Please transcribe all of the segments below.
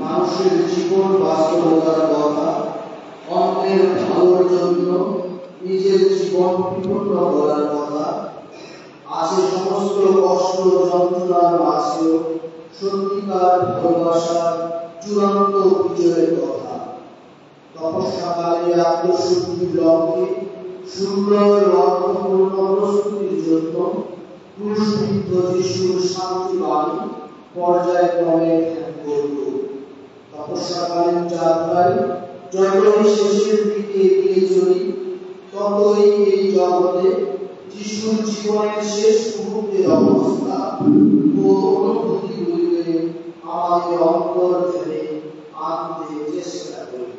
মানুষের জীবন বাস্তবতার কথা, অন্যের ভালোর জন্য নিজের জীবন বিপন্ন করার কথা, আছে সমস্ত কষ্ট যন্ত্রণার মাঝেও সত্যিকার ভালোবাসার চূড়ান্ত বিজয়ের কথা। তপস্যাকালে আত্মশুদ্ধির লক্ষ্যে সুন্দর অর্থপূর্ণ প্রস্তুতির জন্য ক্রুশবিদ্ধ যিশুর শান্তিবাণী পর্যায়ক্রমে ধ্যান করব। তপস্যাকালীন যাত্রায় যতই শেষের দিকে এগিয়ে চলি, ততই এই জগতে যিশুর জীবনের শেষ মুহূর্তের অবস্থা ও অনুভূতিগুলিকে আমাদের অন্তর থেকে আনতে চেষ্টা করি।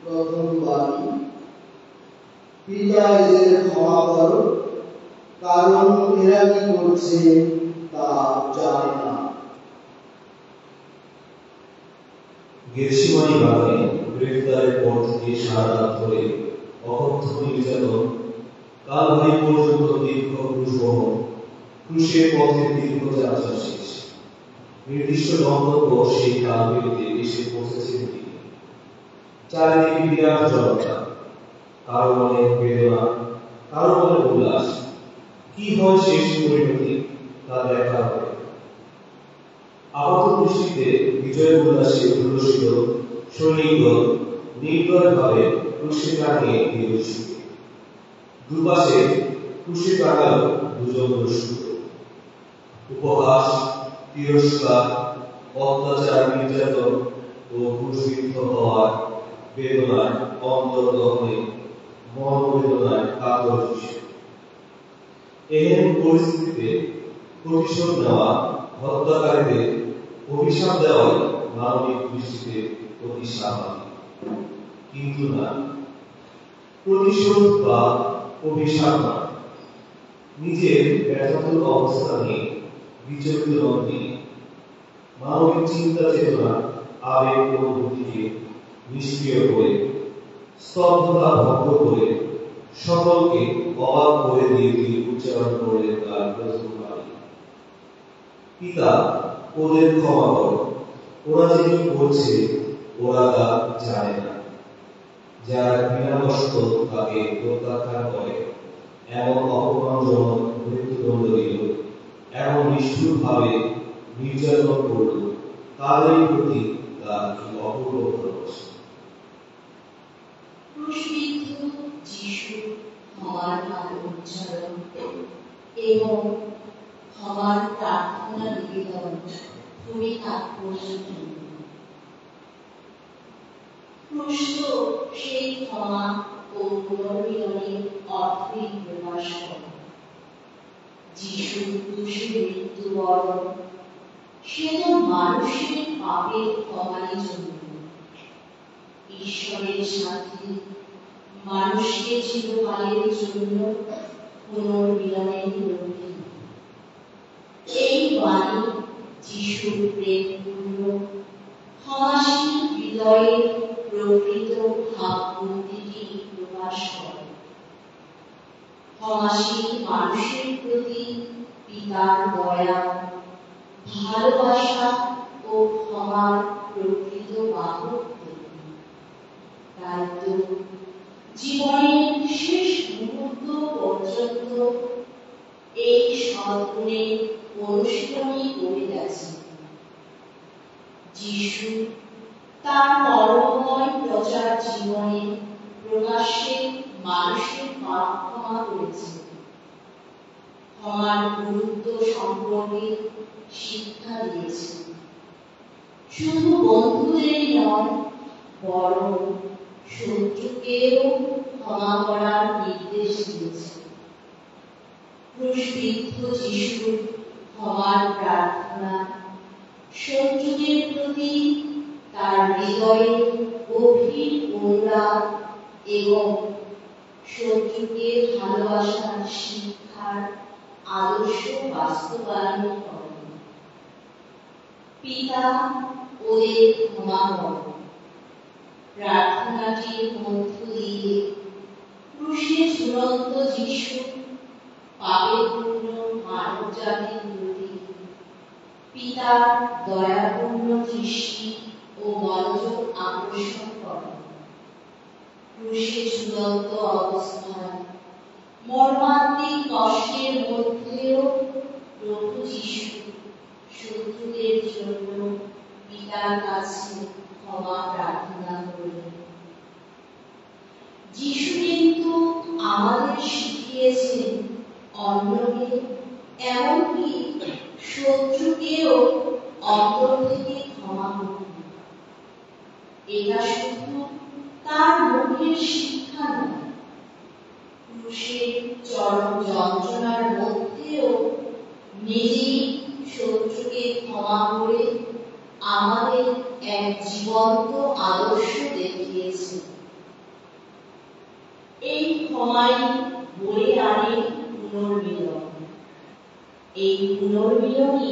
প্রথম বাণী, পিতা এদের ক্ষমা করো, কারণ এরা কি করছে তা জানে না। গেতসেমানি বাগানে গ্রেফতারের পর থেকে সারা রাত ধরে অকথ্য নির্যাতন, কালভারি পর্যন্ত দীর্ঘ ক্রুশ বহন, ক্রুশের পথে দীর্ঘ যাত্রা শেষ। নির্দিষ্ট গন্তব্য সেই কালভেরিতে এসে পৌঁছেছেন তিনি। চারিদিকে বিরাট জনতা, কারো মনে বেদনা, কারো মনে উল্লাস। কি হয় শেষ পরিণতি তা দেখা হবে। আপাত দৃষ্টিতে বিজয় উল্লাসে উল্লসিত সৈনিকদল নির্দয়ভাবে ক্রুশে টাঙিয়ে দিয়ে বসিত। দুপাশে ক্রুশে টাঙালো দুজন দস্যুত। উপহাস, তিরস্কার, অত্যাচার, নির্যাতন ও ক্রুশবিদ্ধ হওয়ার বেদনায় অন্তর্দহনে মনোবেদনায় কাতর যিশু। এহেন পরিস্থিতিতে প্রতিশোধ নেওয়া, হত্যাকারীদের অভিশাপ দেওয়াই মানবিক দৃষ্টিতে অতি স্বাভাবিক। কিন্তু না, প্রতিশোধ বা অভিশাপ না, নিজের ব্যর্থতার অবস্থা নিয়ে বিচলিত নন তিনি। মানবিক চিন্তা চেতনা, আবেগ অনুভূতিকে নিষ্ক্রিয় করে, স্তব্ধতা ভঙ্গ করে, সকলকে অবাক করে দিয়ে তিনি উচ্চারণ করলেন তার প্রথম বাণী, পিতা ওদের ক্ষমা করো, ওরা যে কি করছে ওরা তা জানে না। যারা ঘৃণাগ্রস্ত তাকে প্রত্যাখ্যান করে, এমন অপমানজনক মৃত্যুদণ্ড দিল, এমন নিষ্ঠুর ভাবে নির্যাতন করল, তাদের প্রতি তার কি অপূর্ব ভালোবাসা। ক্রুশবিদ্ধ যিশু ক্ষমার নাম উচ্চারণ এবং ক্ষমার প্রার্থনা নিবেদন খুবই তাৎপর্যপূর্ণ। ক্রুশ সেই ক্ষমা ও পুনর্মিলনের অর্থই প্রকাশ করে। যিশু ক্রুশে মৃত্যুবরণ সে তো মানুষের পাপের ক্ষমার জন্য, ঈশ্বরের সাথে মানুষকে চিরকালের জন্য পুনর্মিলনের লক্ষ্যে। এই বাণী যিশুর প্রেমপূর্ণ ক্ষমাশীল হৃদয়ের প্রকৃত ভাবমূর্তিটি প্রকাশ করে। ক্ষমাশীল মানুষের প্রতি পিতার দয়া, ভালোবাসা ও ক্ষমার প্রকৃত বাহক। তাই তো জীবনের শেষ মুহূর্ত পর্যন্ত এই সদ্গুণের অনুশীলনী করে গেছে। যিশু তার কর্মময় প্রচার জীবনে প্রকাশ্যে মানুষের পাপ ক্ষমা করেছে। ক্ষমার গুরুত্ব সম্পর্কে শিক্ষা দিয়েছে। শুধু বন্ধুদেরই নয়, বরং শত্রুকেও ক্ষমা করার নির্দেশ দিয়েছে। ক্রুশবিদ্ধ যিশুর ক্ষমার প্রার্থনা শত্রুদের প্রতি তার হৃদয়ের গভীর অনুরাগ এবং শত্রুকে ভালোবাসার শিক্ষার আদর্শ বাস্তবায়ন করে। পিতা ওদের ক্ষমা করো প্রার্থনাটির মধ্য দিয়ে ক্রুশে ঝুলন্ত যিশু পাপের পূর্ণ মানব জাতির প্রতি পিতার দয়াপূর্ণ দৃষ্টি ও মনোযোগ আকর্ষণ করে। ক্রুশে ঝুলন্ত অবস্থায় মর্মান্তিক কষ্টের মধ্যেও প্রভু যিশু শত্রুদের জন্য পিতার কাছে ক্ষমা প্রার্থনা করলেন। যিশু কিন্তু আমাদের শিখিয়েছেন অন্যকে, এমনকি শত্রুকেও অন্তর থেকে ক্ষমা করতে। এটা শুধু তার মুখের শিক্ষা নয়, ক্রুশের চরম যন্ত্রণার মধ্যেও নিজেই শত্রুকে ক্ষমা করে আমাদের এক জীবন্ত আদর্শ দেখিয়েছে। এই ক্ষমাই বয়ে আনে পুনর্মিলন। এই পুনর্মিলনই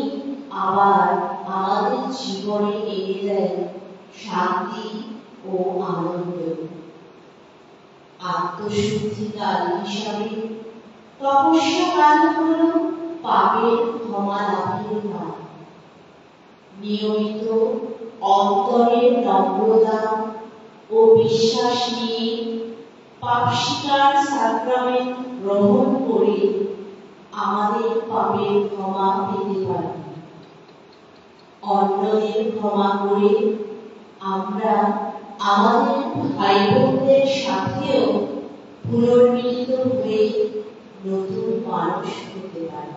আবার আমাদের জীবনে এনে দেয় শান্তি ও আনন্দ। আত্মশুদ্ধিকাল হিসাবে তপস্যা কাল হল পাপের ক্ষমা লাভের কাল। নিয়মিত অন্তরের নম্রতা ও বিশ্বাস নিয়ে পাপ স্বীকার সাক্রামেন্ট গ্রহণ করে আমাদের পাপের ক্ষমা পেতে পারি। অন্যদের ক্ষমা করে আমরা আমাদের ভাই বোনদের সাথেও পুনর্মিলিত হয়ে নতুন মানুষ হতে পারি।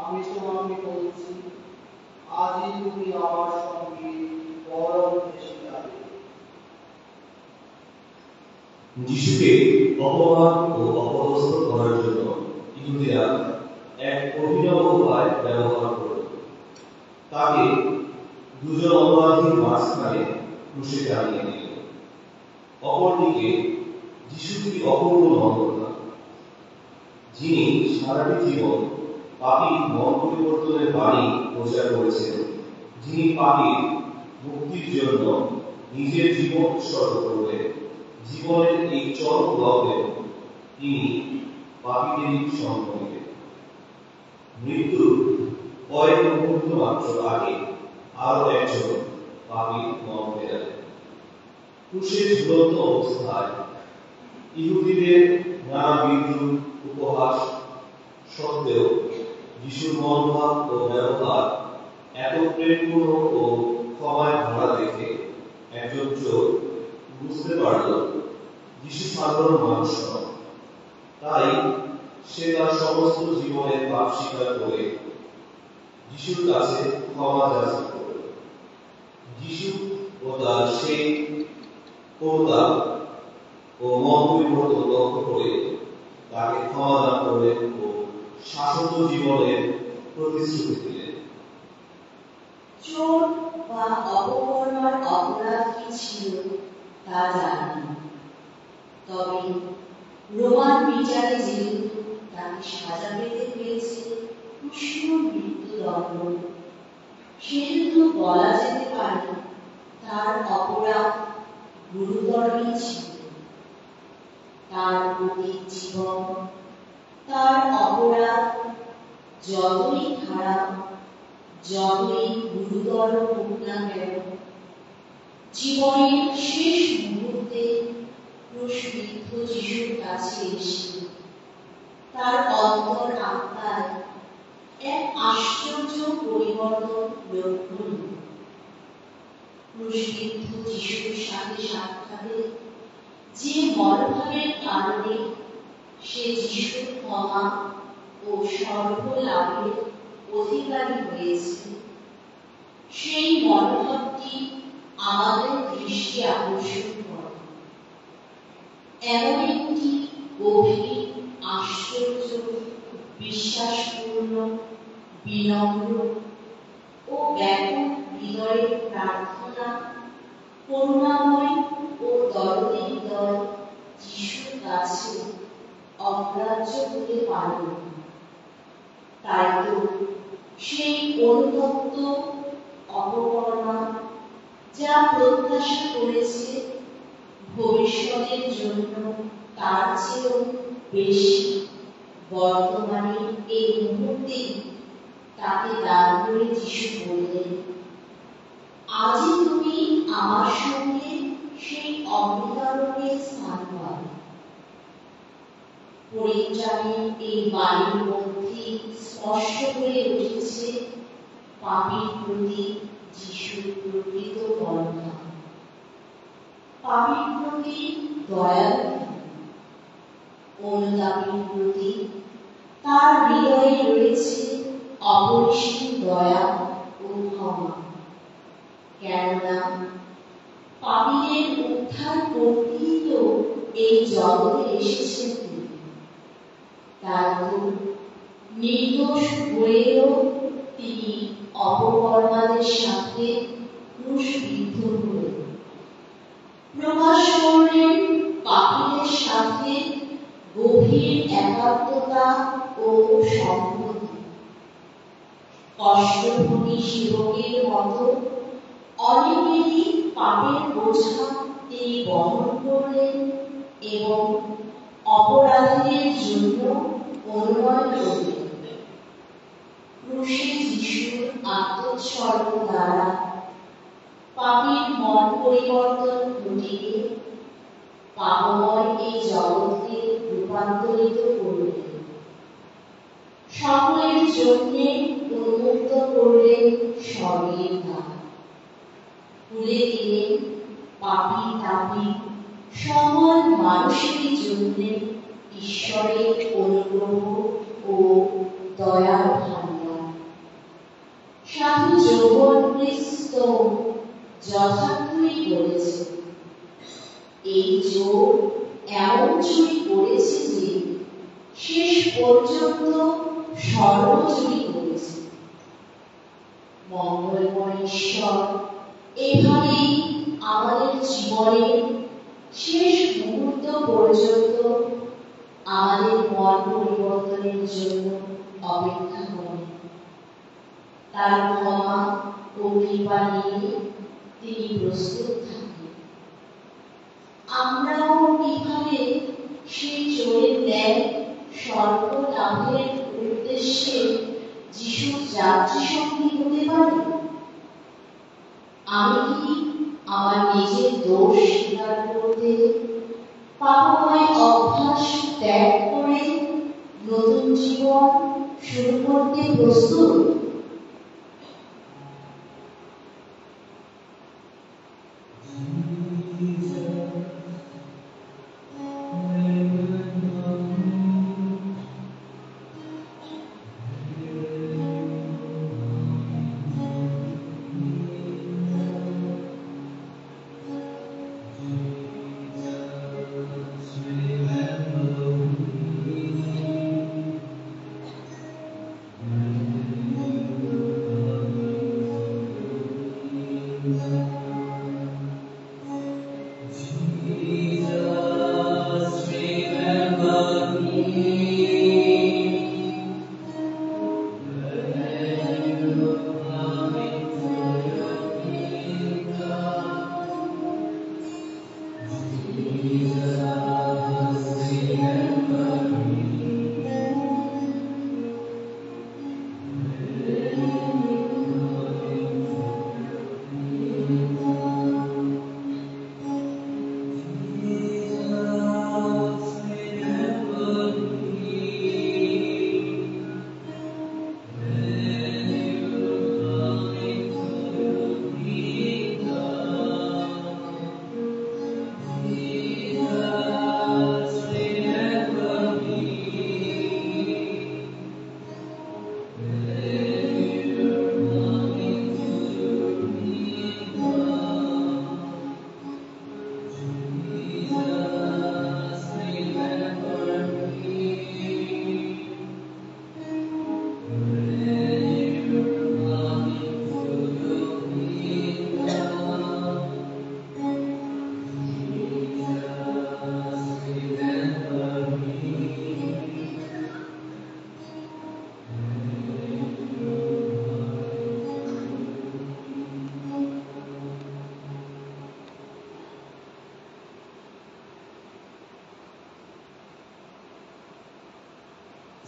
আমি তোমাকে বলছি, আজই তুমি আমার সঙ্গে পরম দেশে যাবে। যিশুকে অপমান ও অপদস্থ করার জন্য ইহুদিরা এক অভিনব উপায় ব্যবহার করল। তাকে দুজন অপরাধীর মাঝখানে ক্রুশে টানিয়ে দিল। অপরদিকে যিশু কি অপূর্ব নম্রতা, যিনি সারাটি জীবন পাপীর মন পরিবর্তনের বাণী প্রচার করেছেন, যিনি পাপীর মুক্তির জন্য নিজের জীবন উৎসর্গ করলেন। জীবনের এই চরম লগ্নে তিনি পাপীদেরই সঙ্গ নিলেন। মৃত্যুর কয়েক মুহূর্ত মাত্র আগে আরো একজন পাপীর মন ফেরালেন। ক্রুশে ঝুলন্ত অবস্থায় ইহুদিদের নানা বিদ্রুপ উপহাস সত্ত্বেও যিশুর মনোভাব ও ব্যবহার এত প্রেমপূর্ণ ও ক্ষমায় ভরা দেখে একজন চোর বুঝতে পারল যিশু সাধারণ মানুষ নয়। তাই সে তার সমস্ত জীবনের পাপ স্বীকার করে যিশুর কাছে ক্ষমা যাচনা করল। যিশু ও তার সেই করুণা ও মন পরিবর্তন লক্ষ্য করে তাকে ক্ষমা দান করলেন ও শাশ্বত জীবনের প্রতিশ্রুতি দিলেন। চোর বা অপকর্মার অপরাধ কি ছিল তা জানি না, তবে রোমান বিচারে যেহেতু তাকে সাজা পেতে হয়েছে কৃষ্ণ মৃত্যুদণ্ড, সেহেতু বলা যেতে পারে তার অপরাধ গুরুতরই ছিল। তার প্রতি জীবন, তার অপরাধ যতই খারাপ, যতই গুরুতর হোক না কেন, জীবনের শেষ মুহূর্তে ক্রুশবিদ্ধ যিশুর কাছে এসে তার অন্তর আত্মায় এক আশ্চর্য পরিবর্তন লক্ষ্য হল। ক্রুশবিদ্ধ যিশুর সাথে সাক্ষাতে যে মনোভাবের কারণে সে যিশুর ক্ষমা ও স্বর্গ লাভের অধিকারী হয়েছে, সেই মনোভাবটি আমাদের দৃষ্টি আকর্ষণ করে। এমন একটি গভীর, আশ্চর্য, বিশ্বাসপূর্ণ, বিনম্র ও ব্যাপক হৃদয়ের প্রার্থনা করুণাময় ও দরদী হৃদয় যিশুর কাছে অগ্রাহ্য হতে পারে। তাই তো সেই অনুতপ্ত অপকর্মা যা প্রত্যাশা করেছে ভবিষ্যতের জন্য তার চেয়েও বেশি, বর্তমানে এই মুহূর্তে তাকে দান করে যিশু বললেন, আজই তুমি আমার সঙ্গে সেই অমৃতারণ্যে স্থান পাবে। পরিত্রাণের এই বাণীর মধ্যে স্পষ্ট হয়ে উঠেছে পাপীর প্রতি যিশুর প্রকৃত বন্ধন। পাপীর প্রতি দয়ালু, অনুতাপীর প্রতি তার হৃদয়ে রয়েছে অপরিসীম দয়া ও ক্ষমা। কেননা পাপীদের উদ্ধার করতেই তো এই জগতে এসেছেন তিনি। তাই তো নির্দোষ হয়েও তিনি অপকর্মাদের সাথে ক্রুশবিদ্ধ হলেন, প্রকাশ করলেন পাপীদের সাথে গভীর একাত্মতা ও সম্পত্তি। কষ্টভোগী সেবকের মতো অনেকেরই পাপের বোঝা তিনি বহন করলেন এবং অপরাধীদের জন্য অনুনয় করলেন। ক্রুশে যিশুর আত্মোৎসর্গ দ্বারা পাপীর মন পরিবর্তন ঘটিয়ে পাপময় এই জগৎকে রূপান্তরিত করলেন। সকলের জন্য উন্মুক্ত করলেন স্বর্গের দ্বার, খুলে দিলেন পাপী তাপী সকল মানুষের জন্য ঈশ্বরের অনুগ্রহ ও দয়ার ভান্ডার। সর্বজয়ী করেছে। মঙ্গলময় ঈশ্বর এভাবেই আমাদের জীবনের শেষ মুহূর্ত পর্যন্ত আমাদের মন পরিবর্তনের জন্য অপেক্ষা করেন। তার ক্ষমা ও কৃপা নিয়ে তিনি প্রস্তুত থাকেন। আমরাও কিভাবে সেই চোরের ন্যায় স্বর্গ লাভের উদ্দেশ্যে যিশুর যাত্রী সঙ্গী হতে পারি? আমি কি আমার নিজের দোষ স্বীকার করতে, পাপময় অভ্যাস ত্যাগ করে নতুন জীবন শুরু করতে প্রস্তুত?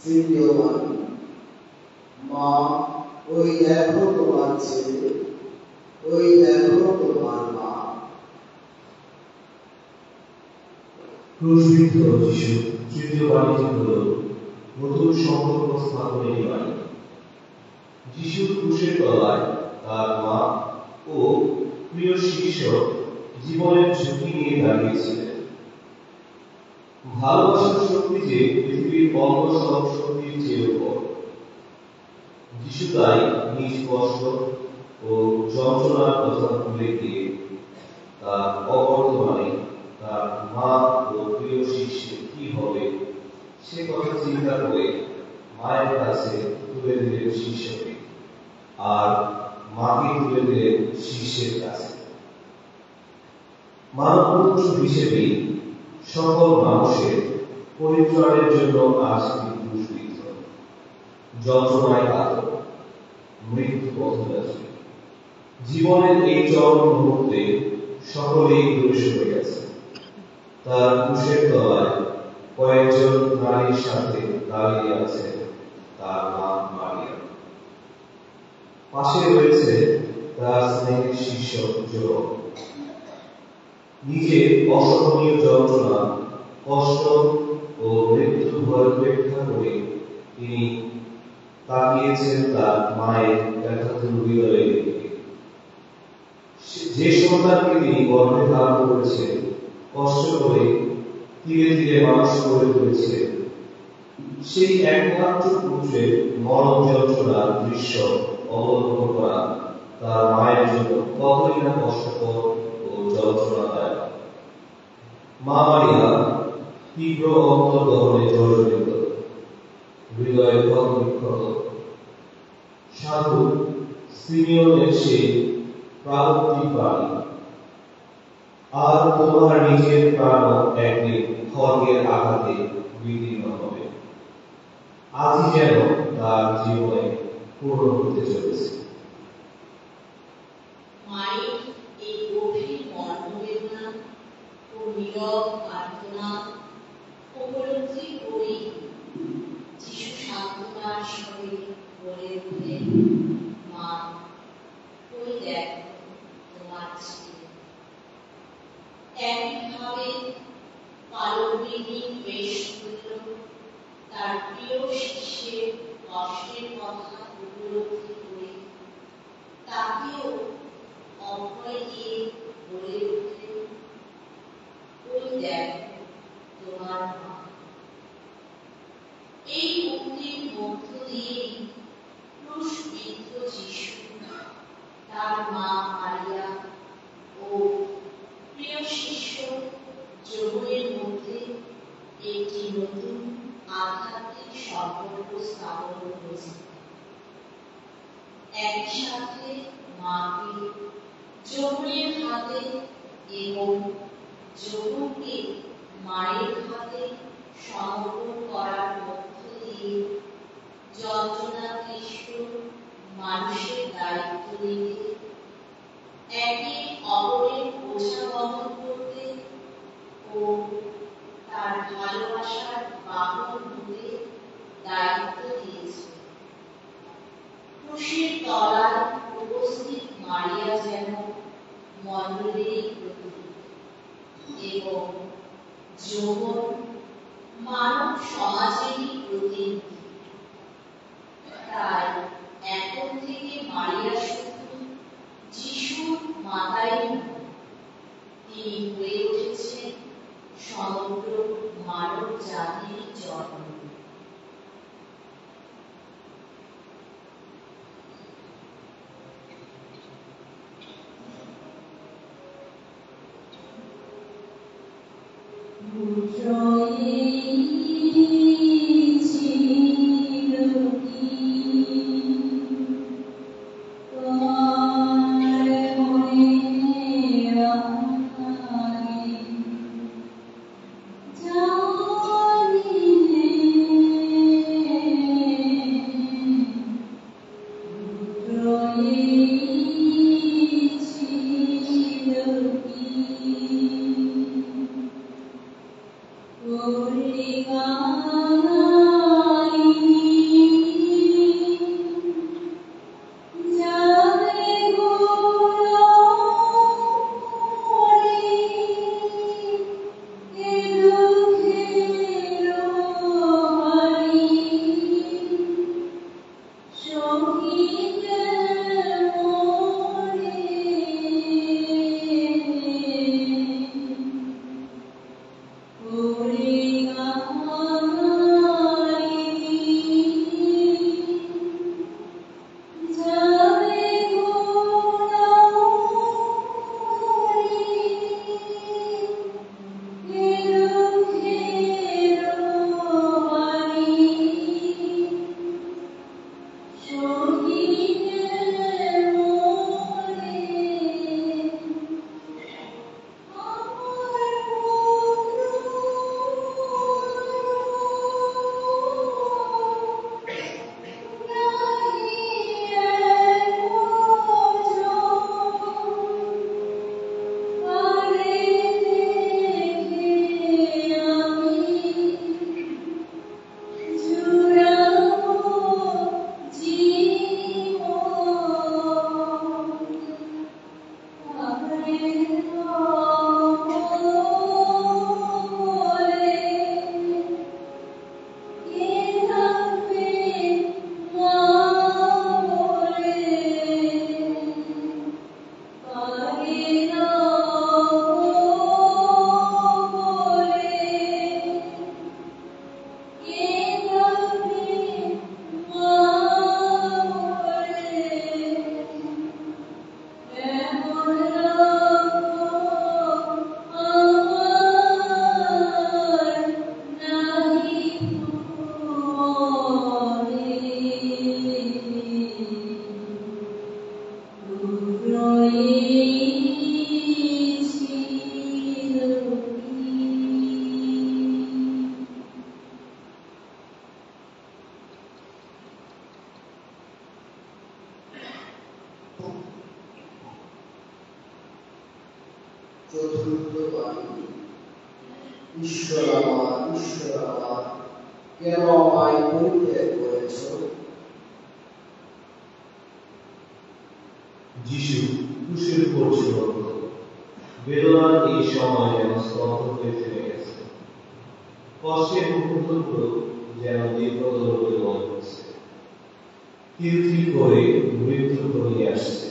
তৃতীয়বার, মা, ওই দেখো তোমার ছেলে, ওই দেখো তোমার মা। ক্রুশবিদ্ধ যিশু তৃতীয় বাণীটি হল নতুন সম্পর্ক স্থাপনের বাণী। যিশুর ক্রুশের তলায় তার মা ও প্রিয় শিষ্য জীবনের ঝুঁকি নিয়ে দাঁড়িয়েছিলেন। ভালোবাসার শক্তি যে পৃথিবীর অন্য সব শক্তির চেয়ে বড়। যিশু তাই নিজ কষ্ট ও যন্ত্রণার কথা ভুলে গিয়ে তার অবর্তমানে তার মা ও প্রিয় শিষ্যের কি হবে সে কথা চিন্তা করে মায়ের কাছে তুলে দিলেন শিষ্যকে, আর মাকে তুলে দিলেন শিষ্যের কাছে। মানবপুত্র হিসেবেই সকল মানুষের পরিত্রাণের জন্য আজ তিনি ক্রুশবিদ্ধ, যন্ত্রণায় কাতর, মৃত্যু পথযাত্রী। জীবনের এই চরম মুহূর্তে সকলেই ক্রুশ হয়ে গেছে। তার ক্রুশের তলায় কয়েকজন নারীর সাথে দাঁড়িয়ে আছে তার মা মারিয়া। পাশে রয়েছে তার স্নেহের শিষ্য জোরক। নিজের অসহনীয় যন্ত্রণা, কষ্ট ও মৃত্যু ভয় উপেক্ষা করে তিনি তাকিয়েছেন তার মায়ের ব্যথাতুর হৃদয়ের দিকে। যে সন্তানকে তিনি গর্ভে ধারণ করেছেন, কষ্ট করে ধীরে ধীরে মানুষ করে তুলেছিলেন, সেই একমাত্র পুত্রের মরণ যন্ত্রণার দৃশ্য অবলোকন করা তার মায়ের জন্য কতই না কষ্টকর ও যন্ত্রণাদায়ক। মা মারিয়া তীব্র অন্তর্দহনে জর্জরিত। হৃদয়ে ক্ষত বিক্ষত। সাধু সিমিয়নের সেই প্রাগতিক বাণী, আর তোমার নিজের প্রাণ একদিন খড়গের আঘাতে বিদীর্ণ হবে। আজই যেন তার জীবনে পূর্ণ হতে চলেছে। মায়ের এই গভীর মর্মবেদনা ও নীরব প্রার্থনা উপলব্ধি করি যিশু সান্ত্বনার সঙ্গে বলে উঠলেন, মা, ওই দেখো তোমার ছেলে। একইভাবে পালবিহীন বেশ করল তার প্রিয় শিষ্যের কষ্টের কথা উপলব্ধি করে তাকেও অভয় দিয়ে বলে উঠলেন, ওই দেখো তোমার মা। এই উক্তির মধ্য দিয়ে ক্রুশবিদ্ধ যিশু, তার মা মারিয়া ও প্রিয় শিষ্য যোগের মধ্যে একটি নতুন আধ্যাত্মিক সম্পর্ক স্থাপন হয়েছে। একসাথে মাকে যোগের হাতে এবং যোগকে মায়ের হাতে সমর্পণ করার মধ্য দিয়ে যন্ত্রণাক্লিষ্ট মানুষের দায়িত্ব নিতে, একে অপরের বোঝা বহন করতে ও তার ভালোবাসার বাহন হতে দায়িত্ব দিয়েছে। ক্রুশের তলায় উপস্থিত মারিয়া যেন মণ্ডলীর প্রতীক এবং যৌবন মানব সমাজেরই প্রতিনিধি। তাই এখন থেকে মারিয়া শুধু যিশুর মাতাই নন, তিনি হয়ে উঠেছেন সমগ্র মানব জাতির জন্ম। Rejoice. চতুর্থ বাণী। ঈশ্বর আমার, কেন আমায় পরিত্যাগ করেছ? যিশু ক্রুশের উপর ঝুলন্ত, বেদনার এই সময় যেন স্তব্ধ হয়ে থেমে গেছে। কষ্টের মুহূর্তগুলো যেন দীর্ঘতর বলে মনে হচ্ছে। ধীরে ধীরে করে মৃত্যু ঘনিয়ে আসছে।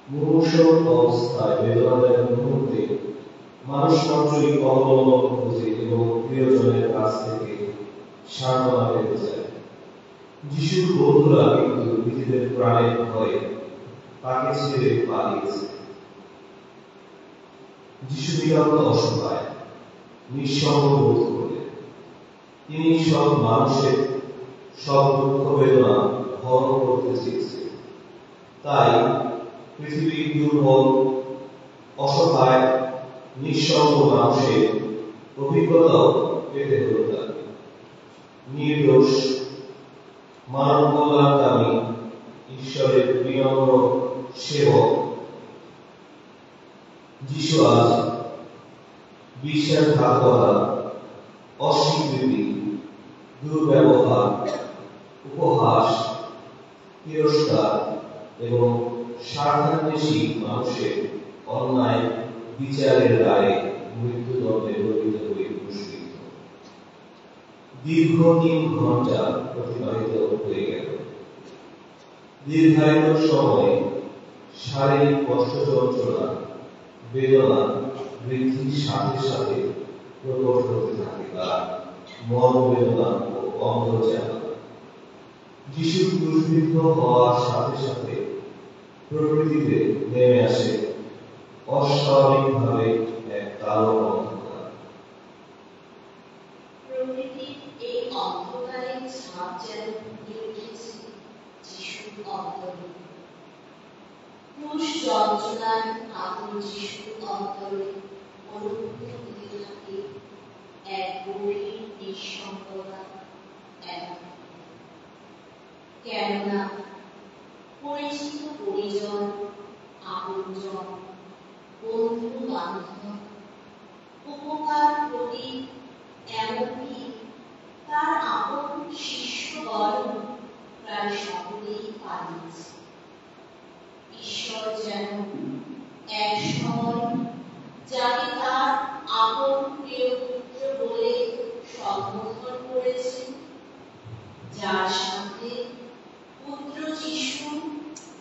মুমূর্ষু অবস্থায় বেদনাদায়ক মুহূর্তে মানুষ মাত্রই অবলম্বন খোঁজে এবং প্রিয়জনের কাছ থেকে সান্ত্বনা পেতে চায়। যিশুর বন্ধুরা কিন্তু নিজেদের প্রাণের ভয়ে তাকে ছেড়ে পালিয়েছে। যিশু নিতান্ত অসহায়, নিঃসঙ্গ বোধ করে। তিনি সব মানুষের সব দুঃখ বেদনা হরণ করতে চেয়েছেন। তাই পৃথিবীর দুর্বল, অসহায়, নিঃসঙ্গ মানুষের অভিজ্ঞতাও পেতে হল তাকে। নির্দোষ, মানব কল্যাণকামী, ঈশ্বরের বিনম্র সেবক যিশু আজ বিশ্বাসঘাতকতা, অস্বীকৃতি, দুর্ব্যবহার, উপহাস, তিরস্কার এবং স্বার্থান্বেষী মানুষের অন্যায় বিচারের রায়ে মৃত্যুদণ্ডে দণ্ডিত হয়ে পুরস্কৃত। দীর্ঘ 3 ঘন্টা অতিবাহিত হয়ে গেল। দীর্ঘায়িত সময়ে শারীরিক কষ্ট, যন্ত্রণা, বেদনা বৃদ্ধির সাথে সাথে প্রকট হতে থাকে তার মর্মবেদনা ও অন্তর্জালা। যিশুর ক্রুশবিদ্ধ হওয়ার সাথে সাথে প্রকৃতিতে নেমে আসে অস্বাভাবিকভাবে এক কালো অন্ধকার। প্রকৃতির এই অন্ধকারে ছাপ যেন ফুটে উঠেছে যিশুর অন্তরে। ক্রুশ যন্ত্রণার আতর যিশুর অন্তরে অনুভূত হতে থাকে এক গভীর নিঃসঙ্গতা, কেননা পরিচিত পরিজন, আপনজন, বন্ধু বান্ধব, উপকার প্রতি, এমনকি তার আপন শিষ্যগণ প্রায় সকলেই পালিয়েছে। ঈশ্বর যেন এক সময় যাকে তার আপন প্রিয় পুত্র বলে সম্বোধন করেছেন, যার সাথে পুত্র যিশু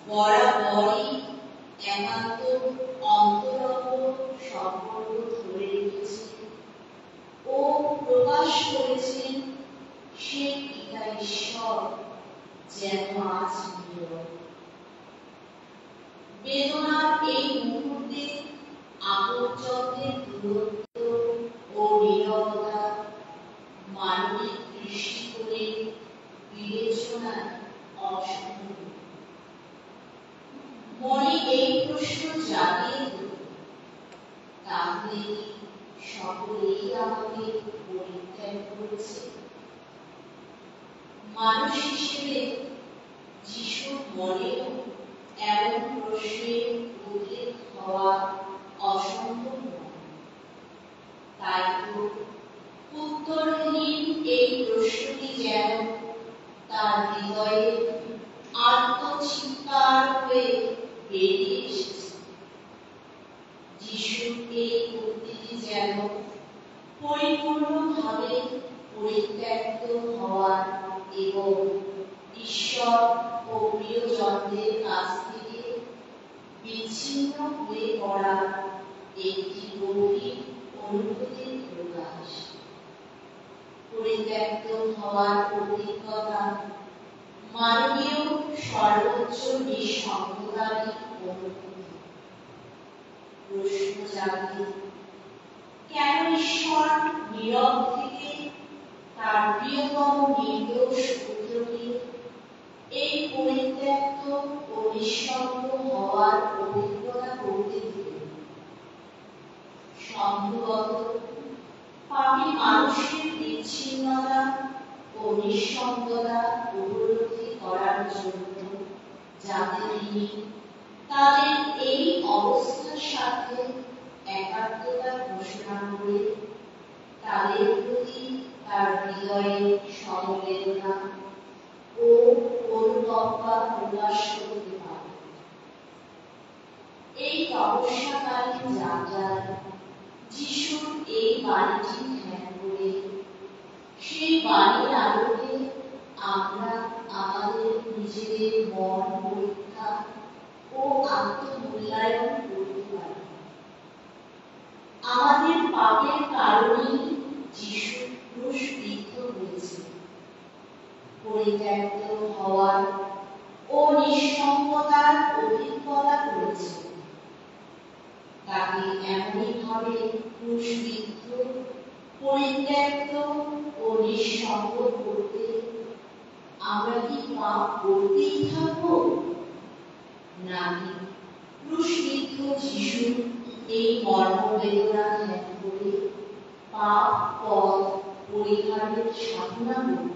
বরাবরই একান্ত অন্তরঙ্গ সম্পর্ক ধরে রেখেছেন ও প্রকাশ করেছেন, সে পিতা ঈশ্বর যেন আজ নীরব। বেদনার এই মুহূর্তে আপনজনদের দূরত্ব ও নীরবতা মানবিক দৃষ্টি করে বিবেচনায় অসম্ভব। মনে এই প্রশ্ন জাগে, তাহলে সকলেই আমাকে পরিত্যাগ করেছে? মানুষ হিসেবে যিশুর মনেও এমন প্রশ্নের উদ্রেক হওয়া অসম্ভব নয়। তাই তো উত্তরহীন এই প্রশ্নটি যেন তার হৃদয়ে আত্মচিৎকার হয়ে বেরিয়ে এসেছে। যিশুর এই উক্তিটি যেন পরিপূর্ণভাবে পরিত্যক্ত হওয়ার এবং ঈশ্বর ও প্রিয়জনদের কাছ থেকে বিচ্ছিন্ন হয়ে পড়ার একটি গভীর অনুভূতির প্রকাশ। পরিত্যক্ত হওয়ার অভিজ্ঞতা মানবীয় সর্বোচ্চ নিঃসঙ্গতারই অনুভূতি। প্রশ্ন জাগে, কেন ঈশ্বর নীরব থেকে তার প্রিয়তম নির্দোষ পুত্রকে এই পরিত্যক্ত ও নিঃসঙ্গ হওয়ার অভিজ্ঞতা করতে দিলেন? সম্ভবত পাপী মানুষের বিচ্ছিন্নতা ও নিঃসঙ্গতা উপলব্ধি করার জন্য, যাতে তিনি তাদের এই অবস্থার সাথে একাত্মতা ঘোষণা করে তাদের প্রতি তার হৃদয়ের সমবেদনা ও অনুকম্পা প্রকাশ করতে পারে। এই তপস্যাকালীন যাত্রায় যিশুর এই বাণীটি ধ্যান করে সেই বাণীর আলোকে আমরা আমাদের নিজেদের মন পরীক্ষা ও আত্মমূল্যায়ন করতে পারি। আমাদের পাপের কারণেই যিশু ক্রুশবিদ্ধ হয়েছে। পরিত্যক্ত হওয়ার ও নিঃসঙ্গতার অভিজ্ঞতা করেছে। তাকে এমনইভাবে ক্রুশবিদ্ধ, পরিত্যক্ত ও নিঃসঙ্গ করতে আমরা কি পাপ করতেই থাকবো, নাকি ক্রুশবিদ্ধ যিশু এই মর্মবেদনা ধ্যান করে পাপ পথ পরিহারের সাধনা করব?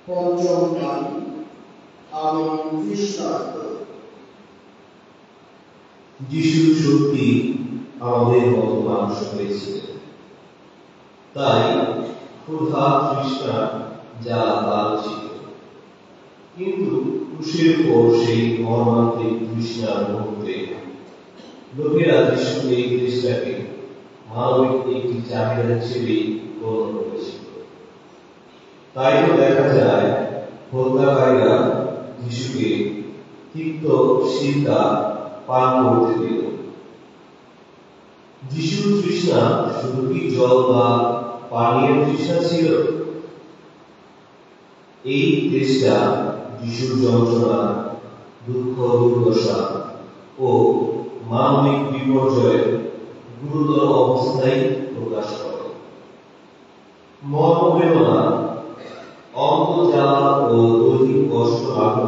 পঞ্চম গান আমি খ্রিস্টাব্দ। যিশু সত্যি আমাদের মতো মানুষ হয়েছিলেন, তাই ক্ষুধা তৃষ্ণা যা তার ছিল, কিন্তু ক্রুশের পর সেই মর্মান্তিক তৃষ্ণার মুহূর্তে লোকেরা যিশুর এই তৃষ্ণাকে মানবিক একটি চাহিদা হিসেবেই গণ্য করেছিল। তাই তো দেখা যায় হত্যাকারীরা যিশুকে তিক্ত সিরকা পান করতে দিল। যিশুর তৃষ্ণা শুধু কি জল বা পানীয় তৃষ্ণা ছিল? এই তেষ্টা যিশুর যন্ত্রণা, দুঃখ, দুর্দশা ও মানবিক বিপর্যয়ের গুরুতর অবস্থায় প্রকাশ করে।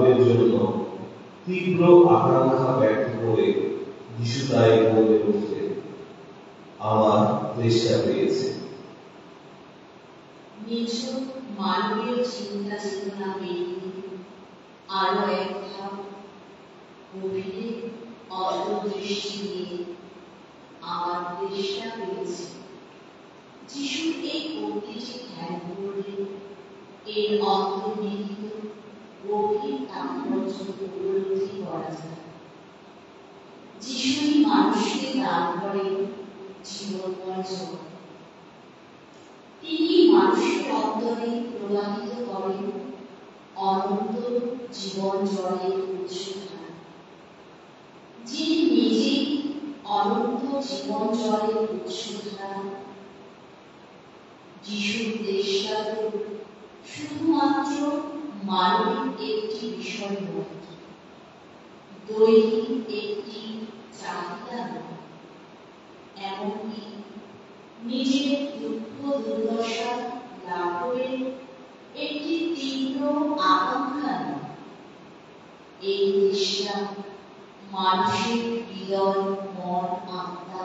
লাঘবের জন্য তীব্র আকাঙ্ক্ষা ব্যক্ত করে যিশু তাই বলে উঠলেন, আমার তেষ্টা পেয়েছে। নিছক মানবীয় চিন্তা চেতনা পেরিয়ে আরো এক ধাপ গভীরে অন্তর্দৃষ্টি দিয়ে আমার তেষ্টা পেয়েছে। যিশুর এই উক্তিটি ধ্যান করলে এর অন্তর্নিহিত গভীর তাৎপর্য উপলব্ধি করা যায়। যিশুই মানুষকে দান করেন জীবনময় জল। তিনি মানুষের অন্তরে প্রবাহিত করেন অনন্ত জীবন জলের উৎসধারা। যিনি নিজেই অনন্ত জীবন জলের উৎসধারা, যিশুর তেষ্টা তো শুধুমাত্র মানবিক একটি বিষয় নয়, দৈহিক একটি চাহিদা নয়, এমনকি নিজের দুঃখ দুর্দশা লাঘবের একটি তীব্র আকাঙ্ক্ষা নয়। এই তেষ্টা মানুষের হৃদয়, মন, আত্মা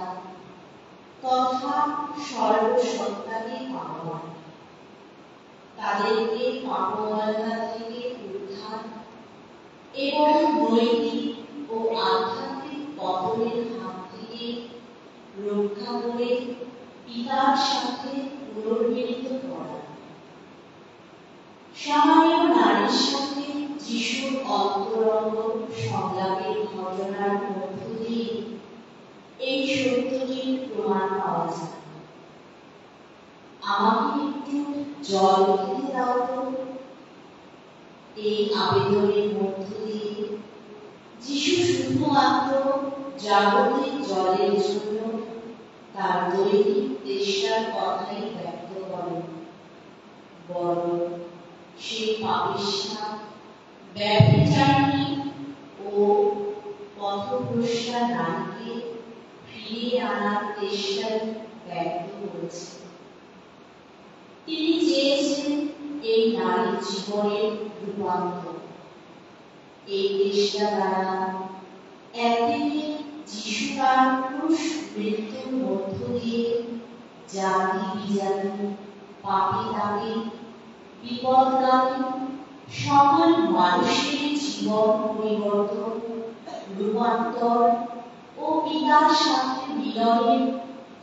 তথা সর্বসত্তাকে পাওয়া, তাদেরকে পাপময়তা থেকে উদ্ধার এবং নৈতিক ও আধ্যাত্মিক পতনের হাত থেকে রক্ষা করে পিতার সাথে পুনর্মিলিত করা। সামান্য নারীর সাথে যিশুর অন্তরঙ্গ সংলাপের ঘটনার মধ্য দিয়ে এই সত্যটির প্রমাণ পাওয়া যায়। আমাকে একটু জল খেতে দাও তো। এই আবেদনের মধ্য দিয়ে যিশু শুধুমাত্র জাগতিক জলের জন্য তার দৈনিক তেষ্টার কথাই ব্যক্ত করেন, বরং সেই পাপিষ্ঠা, ব্যভিচারিণী ও পথভ্রষ্টা নারীকে ফিরিয়ে আনার চেষ্টাই ব্যক্ত করেছে। তিনি চেয়েছেন এই নারীর জীবনের রূপান্তর। এই চেষ্টা দ্বারা একদিকে যিশু তার ক্রুশ মৃত্যুর মধ্য দিয়ে জাতি বিজাতি, পাপী তাপী, বিপদগামী সকল মানুষের জীবন পরিবর্তন, রূপান্তর ও পিতার সাথে মিলনের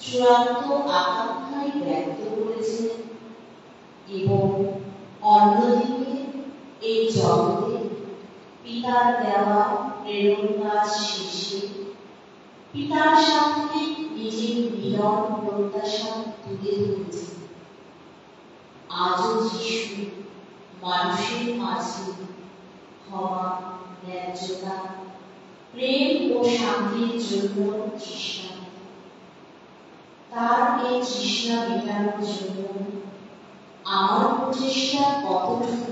চূড়ান্ত আকাঙ্ক্ষাই ব্যক্ত করেছেন, এবং অন্যদিকে এই জগতে পিতার দেওয়া প্রেরণ কাজ শেষে পিতার সাথে নিজের মিলন প্রত্যাশা তুলে ধরেছে। আজও যিশু মানুষের মাঝে ক্ষমা, ন্যায্যতা, প্রেম ও শান্তির জন্য তৃষ্ণা। তার এই তৃষ্ণা মেটানোর জন্য আমার প্রচেষ্টা কতটুকু?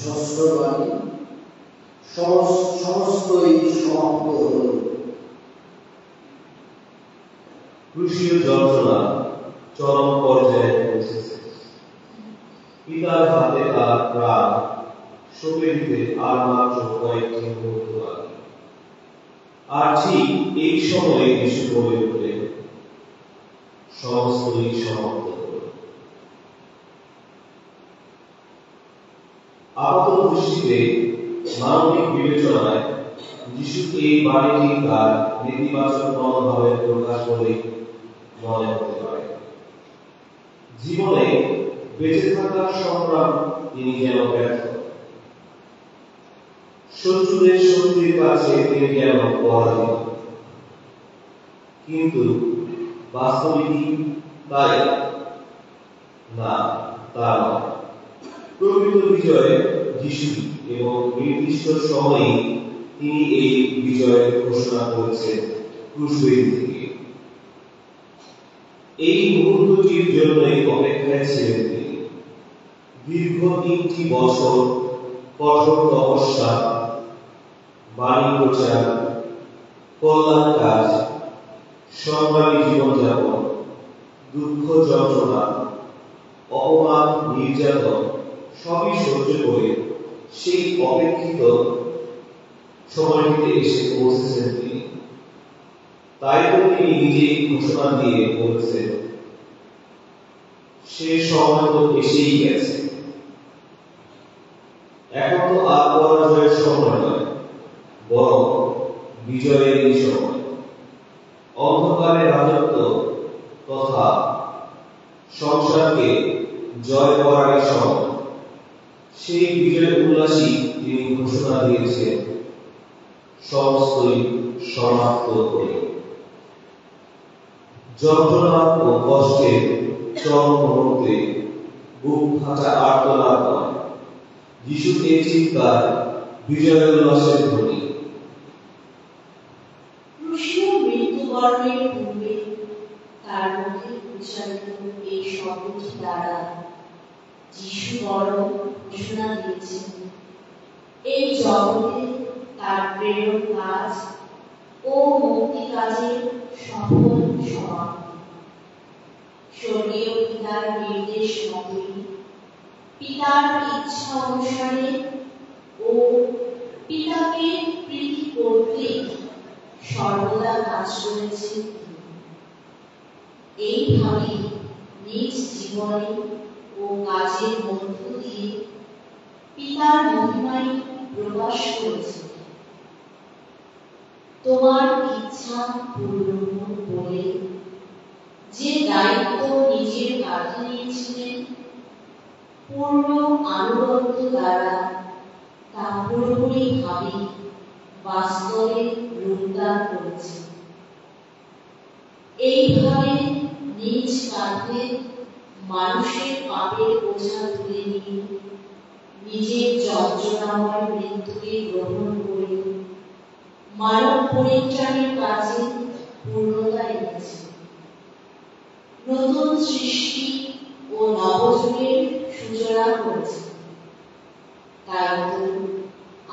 ষষ্ঠ বাণী সমস্তই সমাপ্ত হল। ক্রুশীয় যন্ত্রণা চরম পর্যায়ে পৌঁছেছে। পিতার হাতে তার প্রাণ সঁপে দিতে আর মাত্র কয়েকটি মুহূর্ত বাকি। আর ঠিক এই সময়ে যিশু বলে উঠলেন, সমস্তই সমাপ্ত হল। আপাত দৃষ্টিতে মানবিক বিবেচনায় যিশু এই বাণীটি তার নেতিবাচক মনোভাবের প্রকাশ বলে মনে হতে পারে। জীবনে বেঁচে থাকার সংগ্রাম তিনি যেন ব্যর্থ, শত্রুদের শক্তির কাছে তিনি যেন পরাজিত। কিন্তু বাস্তবিকই তাই না, তা নয়। প্রকৃত বিজয় যিশু, এবং নির্দিষ্ট সময়ে তিনি এই বিজয়ের ঘোষণা করেছেন ক্রুশবেদি থেকে। এই মুহূর্তটির জন্যই অপেক্ষায় ছিলেন তিনি। দীর্ঘ 3টি বছর কঠোর তপস্যা, বাণী প্রচার, কল্যাণ কাজ, সংগ্রামী জীবনযাপন, দুঃখ যন্ত্রণা, অপমান, নির্যাতন সবই সহ্য করে সেই অপেক্ষিত সময়টিতে এসে পৌঁছেছেন তিনি। তাই তো তিনি নিজেই ঘোষণা দিয়ে বলেছেন, সে সময় তো এসেই গেছে, এখন তো আর পরাজয়ের সময় নয়, বরং বিজয়েরই সময়। অন্ধকারের রাজত্ব তথা সংসারকে জয় করারই সময়। সেই বিজয় উল্লাসী তিনি ঘোষণা দিয়েছেন, সমস্তই সমাপ্ত হয়ে। যন্ত্রণা ও কষ্টের চরম মুহূর্তে বুক ফাটা আর্তনাদ নয়, যিশুর এই চিৎকার বিজয় উল্লাসের ধ্বনি। কৃষ্ণ মৃত্যুবরণের পূর্বে তার মুখে উচ্চারিত এই শব্দটি দ্বারা যিশু বড় ঘোষণা দিয়েছেন, এই জগতে তার প্রেরণ কাজ ও মুক্তি কাজের সফল সমাপ্তি। স্বর্গীয় পিতার নির্দেশ মতই, পিতার ইচ্ছা অনুসারে ও পিতাকে প্রীতি করতে সর্বদা কাজ করেছেন। এইভাবে নিজ জীবনে ও কাজের মধ্য দিয়ে পিতার মহিমায় প্রকাশ করেছেন। তোমার ইচ্ছা পূর্ণ বলে যে দায়িত্ব নিজের কাঁধে নিয়েছিলেন, পূর্ণ আনুগত্য দ্বারা তা পুরোপুরিভাবে বাস্তবে রূপদান করেছেন। এইভাবে নিজ কাঁধে মানুষের পাপের বোঝা তুলে নিয়ে নিজের যন্ত্রণাময় মৃত্যুকে গ্রহণ করে মানব পরিত্রাণের কাজে পূর্ণতা এনেছে। নতুন সৃষ্টি ও নবযুগের সূচনা করেছে। তাই তো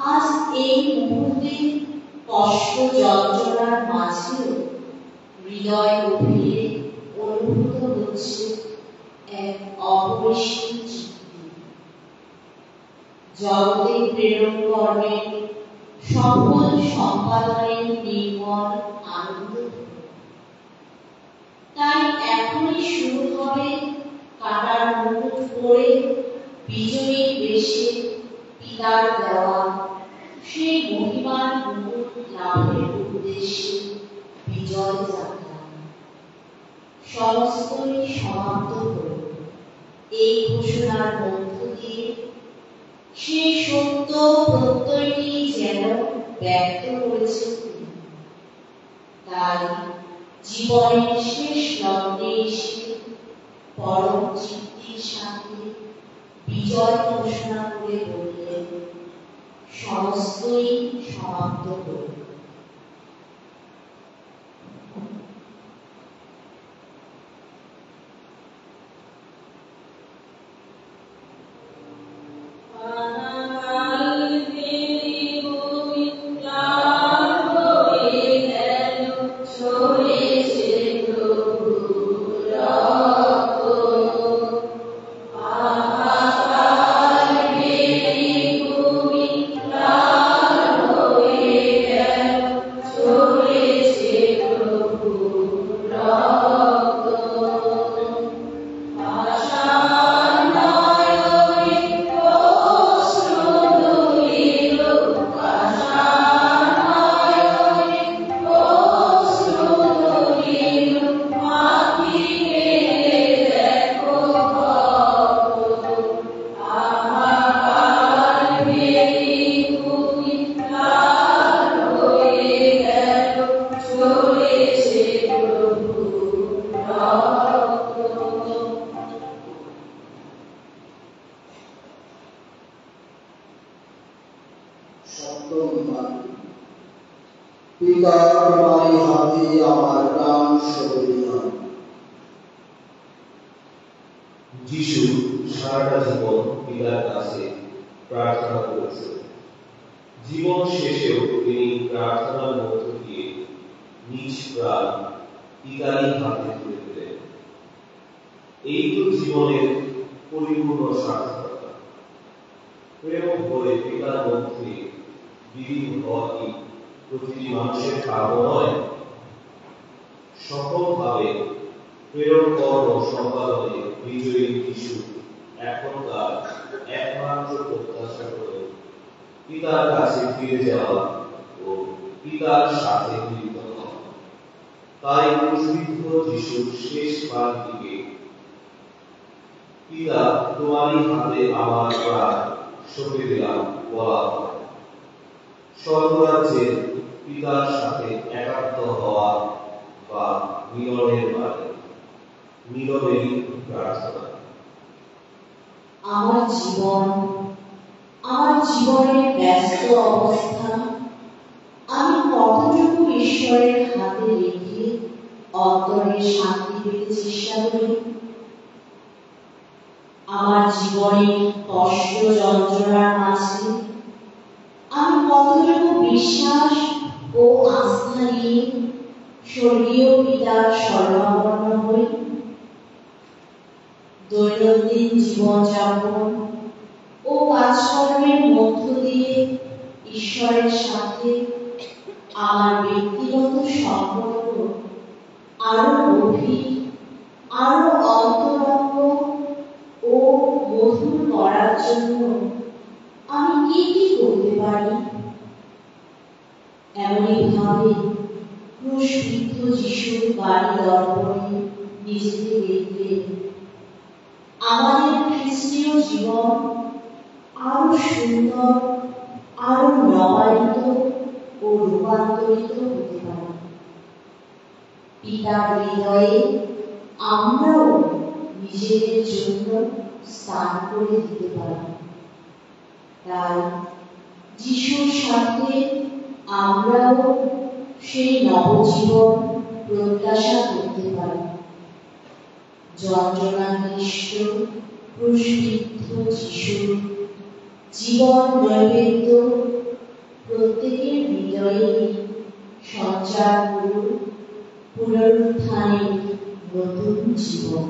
আজ এই মুহূর্তে কষ্ট যন্ত্রণার মাঝেও হৃদয় গভীরে অনুভূত হচ্ছে এক অপরিসীম তৃপ্তি। জগতে প্রেরণ কর্মের সফল সম্পাদনের নির্মল আনন্দ। তাই এখনই শুরু হবে কাটার মুকুট পরে বিজয়ী বেশে পিতার দেওয়া সেই মহিমার মুকুট লাভের উদ্দেশ্যে বিজয় যাত্রা। সমস্তই সমাপ্ত হল এই ঘোষণার মধ্য দিয়ে। সেই সত্য প্রত্যয়টি যেন ব্যক্ত করেছেন তিনি। তাই জীবনের শেষ লগ্নে এসে পরম তৃপ্তির সাথে বিজয় ঘোষণা করে বললেন, সমস্তই সমাপ্ত হল। পিতা তোমারই হাতে আমার প্রাণ সঁপে দিলাম। যিশু সারাটা জীবন পিতার কাছে প্রার্থনা করেছেন। জীবন শেষেও তিনি প্রার্থনার মধ্য দিয়ে নিজ প্রাণ পিতারই হাতে তুলে দিলেন। এই তো জীবনের পরিপূর্ণ সার্থকতা। প্রেম করে পিতার মধ্যে বিলীন হওয়া কি প্রতিটি মানুষের কাম্য নয়? সফলভাবে প্রেরণ কর্ম সম্পাদনে বিজয়ী যিশু এখনকার একমাত্র প্রত্যাশা করে পিতার কাছে ফিরে যাওয়া ও পিতার সাথে মিলিত হওয়া। তাই ক্রুশবিদ্ধ যিশুর শেষ বাণীটিকে পিতা তোমারই হাতে আমার প্রাণ সঁপে দিলাম বলা হয়। স্বর্গরাজ্যের পিতার সাথে একাত্ম হওয়া বা মিলনের মানে মিলনেরই প্রার্থনা। আমার জীবনের ব্যস্ত অবস্থা আমি কতটুকু ঈশ্বরের হাতে রেখে অন্তরের শান্তি পেতে চেষ্টা করি। আমার জীবনের কষ্ট যন্ত্রণার মাঝে আমি কতটুকু বিশ্বাস ও আস্থা নিয়ে স্বর্গীয় পিতার শরণাপন্ন হই। দৈনন্দিন জীবনযাপন ও কাজকর্মের মধ্য দিয়ে ঈশ্বরের সাথে আমার ব্যক্তিগত সম্পর্ক আরো গভীর, আরো অন্তরঙ্গ ও মধুর করার জন্য আমি কি করতে পারি? এমনইভাবে ক্রুশবিদ্ধ যিশুর বাড়ি দর্পণে নিজেকে দেখলে আমাদের খ্রিস্টীয় জীবন আরো সুন্দর, আরো নবায়িত ও রূপান্তরিত হতে পারে। পিতার হৃদয়ে আমরাও নিজেদের জন্য স্থান করে দিতে পারি। তাই যিশুর সাথে আমরাও সেই নবজীবন প্রত্যাশা করতে পারি। যন্ত্রণাক্লিষ্ট ক্রুশবিদ্ধ যিশুর জীবন নৈবেদ্য প্রত্যেকের হৃদয়ে সঞ্চার করুন পুনরুত্থানের নতুন জীবন।